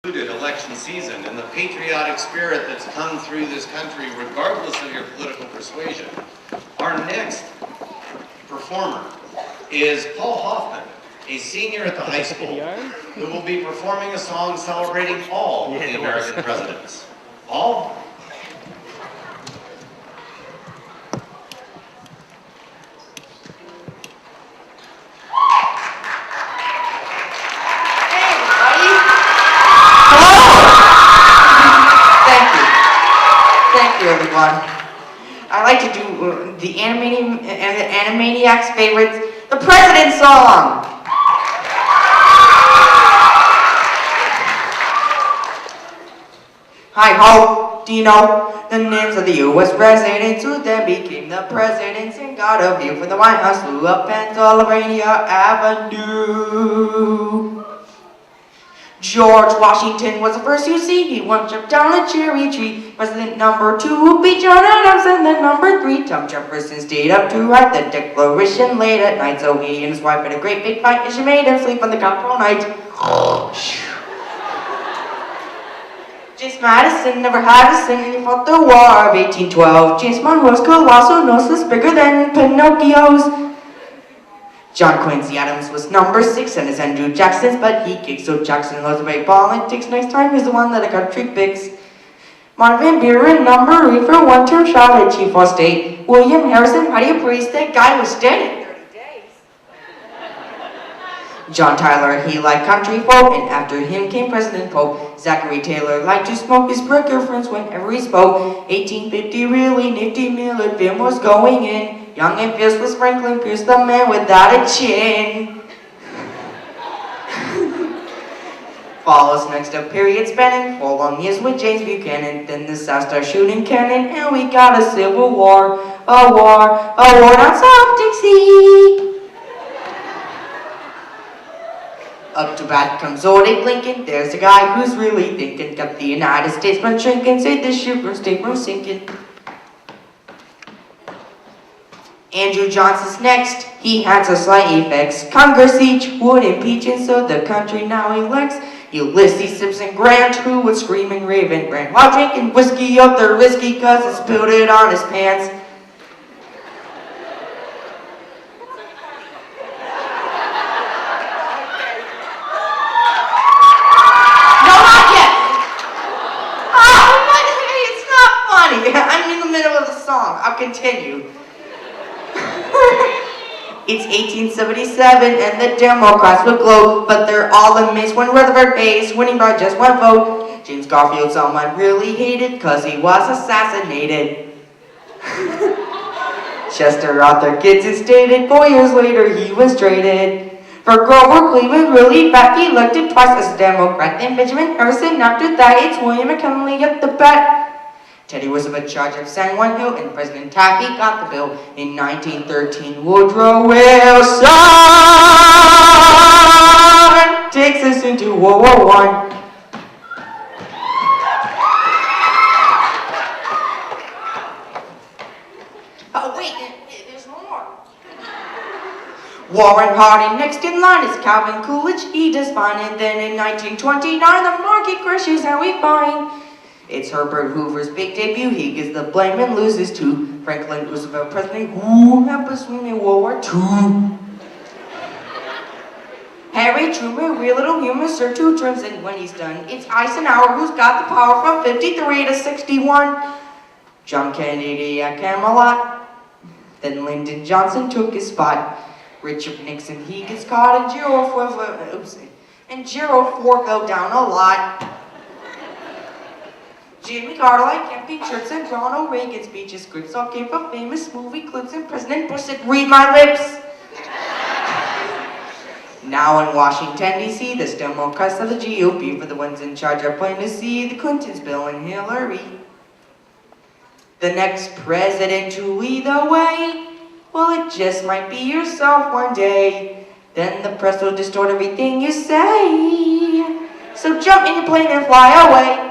Election season and the patriotic spirit that's come through this country regardless of your political persuasion. Our next performer is Paul Hoffman, a senior at the high school, who will be performing a song celebrating all of the American presidents. Paul? Everyone. I like to do the Animaniacs favorites, the President song. Hi ho, do you know the names of the U.S. presidents who then became the presidents and got a view from the White House through up Pennsylvania Avenue? George Washington was the first you see. He once jumped down a cherry tree. President number 2 would be John Adams, and then number 3, Tom Jefferson stayed up to write the Declaration late at night. So he and his wife had a great big fight, and she made him sleep on the couch all night. James Madison never had a sin, and he fought the War of 1812. James Monroe's colossal nose was bigger than Pinocchio's. John Quincy Adams was number 6 and it's Andrew Jackson's, but he kicked, so Jackson loves to play politics. Next time he's the one that the country picks. Marvin Buren, number 8 for one-term shot at Chief of State. William Harrison, how do you praise that guy was steady? 30 days. John Tyler, he liked country folk, and after him came President Polk. Zachary Taylor liked to smoke his bricker friends whenever he spoke. 1850, really nifty Millard Finn was going in. Young and fierce was Franklin Pierce, the man without a chin. Follows next a period spanning 4 long years with James Buchanan. Then the South started shooting cannon, and we got a civil war. A war down South Dixie. Up to bat comes old Abe Lincoln. There's a guy who's really thinking. Got the United States been shrinking. Say this ship from stateroom sinking. Andrew Johnson's next. He had some slight effects. Congress each would impeach him, so the country now elects Ulysses Simpson Grant, who would scream and rave and rant while drinking whiskey up the risky cause it spilled it on his pants. No, not yet! Oh, it's not funny. I'm in the middle of the song. I'll continue. It's 1877 and the Democrats would gloat, but they're all amazed when Rutherford Hayes winning by just 1 vote. James Garfield someone really hated cause he was assassinated. Chester Arthur gets instated, 4 years later he was traded. For Grover Cleveland really fat, he elected twice as a Democrat. Then Benjamin Harrison, after that it's William McKinley at the bat. Teddy Roosevelt charged of San Juan Hill, and President Taffy got the bill. In 1913, Woodrow Wilson takes us into World War I. Oh wait, there's more. Warren Harding next in line is Calvin Coolidge. He does fine, and then in 1929, the market crashes and we find. It's Herbert Hoover's big debut. He gets the blame and loses to Franklin Roosevelt, president who helped us win in World War II. Harry Truman, real little human, served 2 terms, and when he's done, it's Eisenhower who's got the power from 53 to 61. John Kennedy at Camelot. Then Lyndon Johnson took his spot. Richard Nixon, he gets caught, and Gerald Ford go down a lot. Jimmy Carter, like camping shirts and Ronald Reagan speeches, scripts all came from famous movie clips, and President Bush said, read my lips. Now in Washington, D.C., the Democrats of the GOP for the ones in charge are playing to see the Clintons, Bill and Hillary. The next president to lead the way, well, it just might be yourself one day. Then the press will distort everything you say. So jump in your plane and fly away.